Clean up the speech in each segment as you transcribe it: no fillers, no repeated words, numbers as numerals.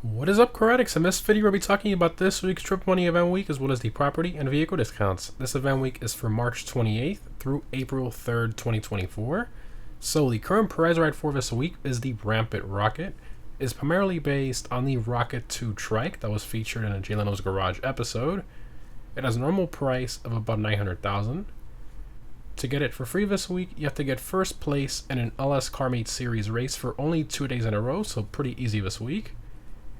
What is up, Karatics? In this video, we'll be talking about this week's Trip Money Event Week as well as the property and vehicle discounts. This event week is from March 28th through April 3rd, 2024. So the current price ride for this week is the Rampant Rocket. It's primarily based on the Rocket 2 trike that was featured in a Jay Leno's Garage episode. It has a normal price of about $900,000. To get it for free this week, you have to get first place in an LS Car Meet Series race for only 2 days in a row, so pretty easy this week.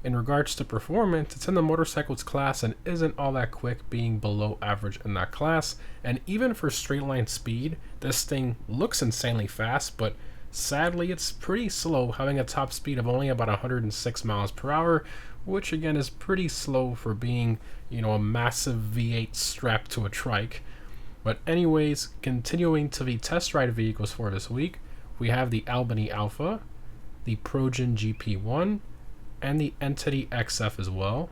In regards to performance, it's in the motorcycles class and isn't all that quick, being below average in that class. And even for straight line speed, this thing looks insanely fast, but sadly it's pretty slow, having a top speed of only about 106 miles per hour, which again is pretty slow for being, a massive V8 strapped to a trike. But anyways, continuing to the test ride vehicles for this week, we have the Albany Alpha, the Progen GP1, and the Entity XF as well.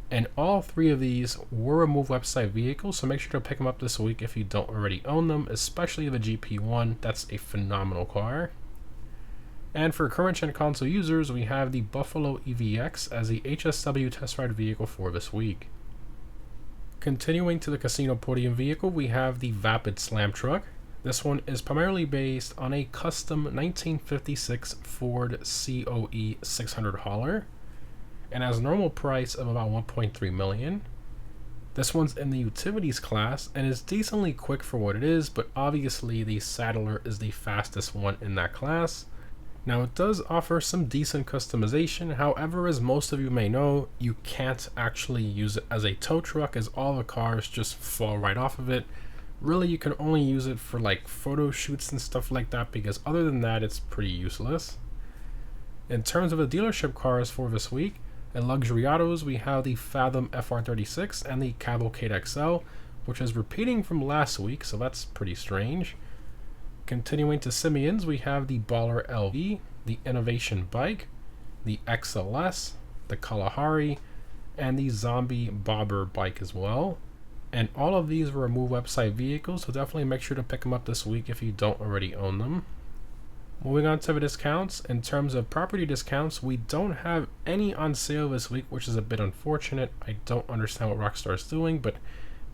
And all three of these were Remove website vehicles, so make sure to pick them up this week if you don't already own them, especially the GP1. That's a phenomenal car. And for current gen console users, we have the Buffalo EVX as the HSW test ride vehicle for this week. Continuing to the casino podium vehicle, we have the Vapid Slam Truck. This one is primarily based on a custom 1956 Ford COE 600 hauler and has a normal price of about $1.3 million. This one's in the utilities class and is decently quick for what it is, but obviously the Saddler is the fastest one in that class. Now it does offer some decent customization, however, as most of you may know, you can't actually use it as a tow truck as all the cars just fall right off of it. Really, you can only use it for like photo shoots and stuff like that, because other than that, it's pretty useless. In terms of the dealership cars for this week, in luxury autos, we have the Fathom FR36 and the Cavalcade XL, which is repeating from last week, so that's pretty strange. Continuing to Simeons, we have the Baller LV, the Innovation Bike, the XLS, the Kalahari, and the Zombie Bobber bike as well. And all of these were Remove website vehicles, so definitely make sure to pick them up this week if you don't already own them. Moving on to the discounts, in terms of property discounts, we don't have any on sale this week, which is a bit unfortunate. I don't understand what Rockstar is doing, but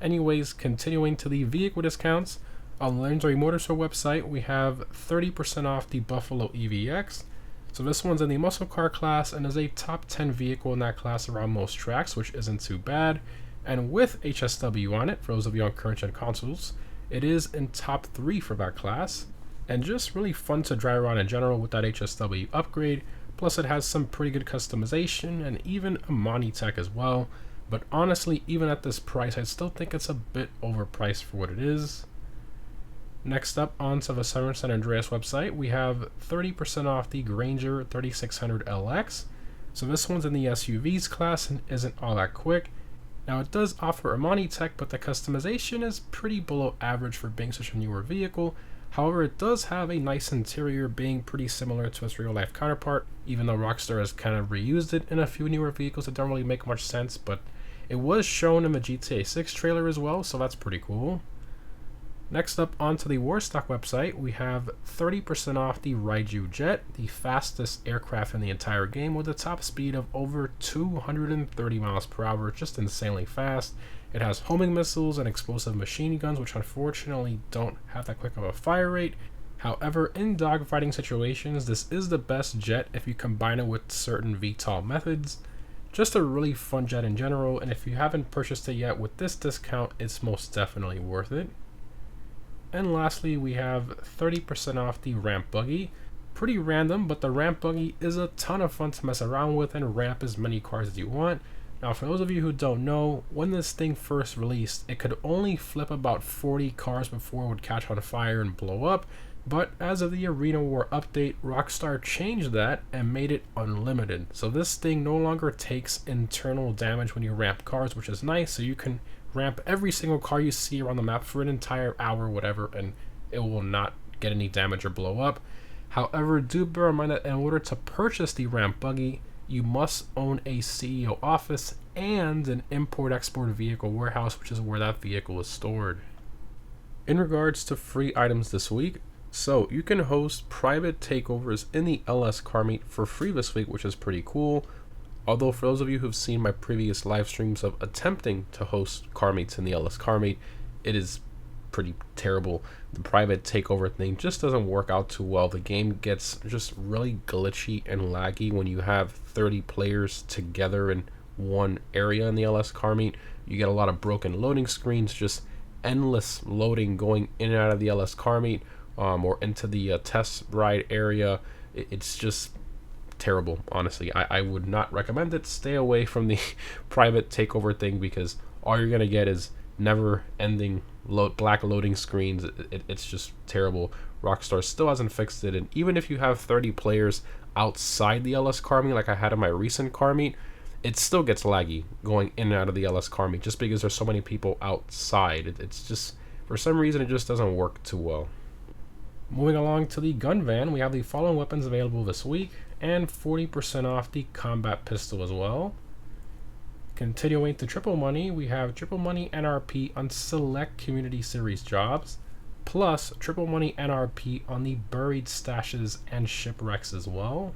anyways, continuing to the vehicle discounts, on the Legendary Motorsport website, we have 30% off the Buffalo EVX. So this one's in the muscle car class and is a top 10 vehicle in that class around most tracks, which isn't too bad. And with HSW on it, for those of you on current gen consoles, it is in top 3 for that class. And just really fun to drive around in general with that HSW upgrade. Plus it has some pretty good customization and even a Monty tech as well. But honestly, even at this price, I still think it's a bit overpriced for what it is. Next up, onto the Southern San Andreas website, we have 30% off the Granger 3600 LX. So this one's in the SUVs class and isn't all that quick. Now it does offer a Monty tech, but the customization is pretty below average for being such a newer vehicle. However, it does have a nice interior, being pretty similar to its real life counterpart, even though Rockstar has kind of reused it in a few newer vehicles that don't really make much sense, but it was shown in the GTA 6 trailer as well, so that's pretty cool. Next up, onto the Warstock website, we have 30% off the Raiju Jet, the fastest aircraft in the entire game, with a top speed of over 230 miles per hour, just insanely fast. It has homing missiles and explosive machine guns, which unfortunately don't have that quick of a fire rate. However, in dogfighting situations, this is the best jet if you combine it with certain VTOL methods. Just a really fun jet in general, and if you haven't purchased it yet with this discount, it's most definitely worth it. And lastly, we have 30% off the Ramp Buggy. Pretty random, but the Ramp Buggy is a ton of fun to mess around with and ramp as many cars as you want. Now, for those of you who don't know, when this thing first released, it could only flip about 40 cars before it would catch on fire and blow up. But as of the Arena War update, Rockstar changed that and made it unlimited. So this thing no longer takes internal damage when you ramp cars, which is nice, so you can ramp every single car you see around the map for an entire hour or whatever, and it will not get any damage or blow up. However, do bear in mind that in order to purchase the Ramp Buggy, you must own a CEO office and an import-export vehicle warehouse, which is where that vehicle is stored. In regards to free items this week, so you can host private takeovers in the LS Car Meet for free this week, which is pretty cool. Although for those of you who've seen my previous live streams of attempting to host car meets in the LS car meet, it is pretty terrible. The private takeover thing just doesn't work out too well. The game gets just really glitchy and laggy when you have 30 players together in one area in the LS car meet. You get a lot of broken loading screens, just endless loading going in and out of the LS car meet, or into the test ride area. It's just terrible, honestly. I would not recommend it. Stay away from the private takeover thing, because all you're gonna get is never ending black loading screens. It's just terrible. Rockstar still hasn't fixed it, and even if you have 30 players outside the LS car meet like I had in my recent car meet, it still gets laggy going in and out of the LS car meet just because there's so many people outside. It's just, for some reason, it just doesn't work too well. Moving along to the gun van, we have the following weapons available this week, and 40% off the combat pistol as well. Continuing to triple money, we have triple money NRP on select community series jobs, plus triple money NRP on the buried stashes and shipwrecks as well.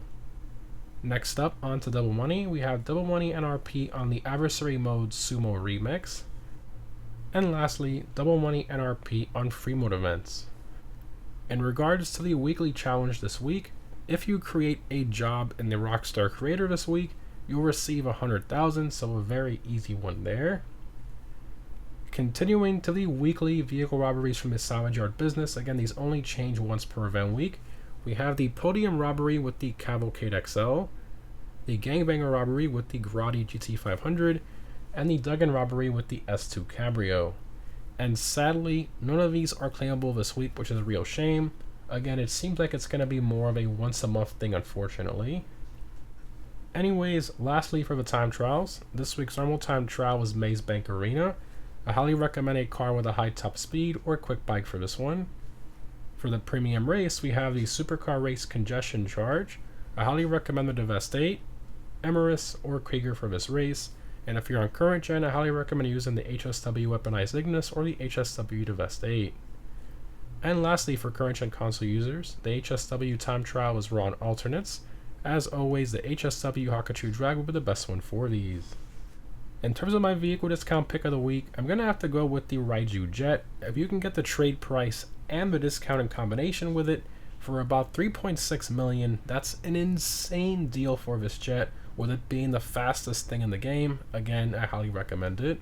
Next up, on to double money, we have double money NRP on the adversary mode sumo remix. And lastly, double money NRP on free mode events. In regards to the weekly challenge this week, if you create a job in the Rockstar Creator this week, you'll receive 100,000, so a very easy one there. Continuing to the weekly vehicle robberies from the salvage yard business, again, these only change once per event week. We have the podium robbery with the Cavalcade XL, the gangbanger robbery with the Grotti GT500, and the Duggan robbery with the S2 Cabrio. And sadly, none of these are claimable this week, which is a real shame. Again, it seems like it's going to be more of a once a month thing, unfortunately. Anyways, lastly for the time trials, this week's normal time trial was Maze Bank Arena. I highly recommend a car with a high top speed or quick bike for this one. For the premium race, we have the Supercar Race Congestion Charge. I highly recommend the Devest 8, Emerus, or Krieger for this race. And if you're on current gen, I highly recommend using the HSW Weaponized Ignis or the HSW Devest 8. And lastly, for current gen console users, the HSW time trial was raw on alternates. As always, the HSW Hakachu Drag will be the best one for these. In terms of my vehicle discount pick of the week, I'm going to have to go with the Raiju Jet. If you can get the trade price and the discount in combination with it for about 3.6 million, that's an insane deal for this jet, with it being the fastest thing in the game. Again, I highly recommend it.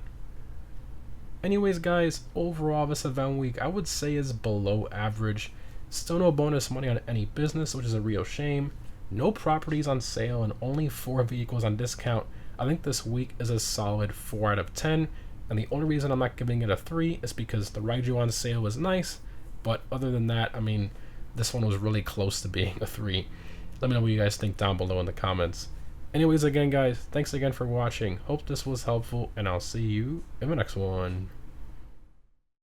Anyways guys, overall this event week I would say is below average. Still no bonus money on any business, which is a real shame. No properties on sale and only 4 vehicles on discount. I think this week is a solid 4 out of 10, and the only reason I'm not giving it a 3 is because the Raiju on sale was nice, but other than that, I mean, this one was really close to being a 3. Let me know what you guys think down below in the comments. Anyways, again guys, thanks again for watching. Hope this was helpful, and I'll see you in the next one.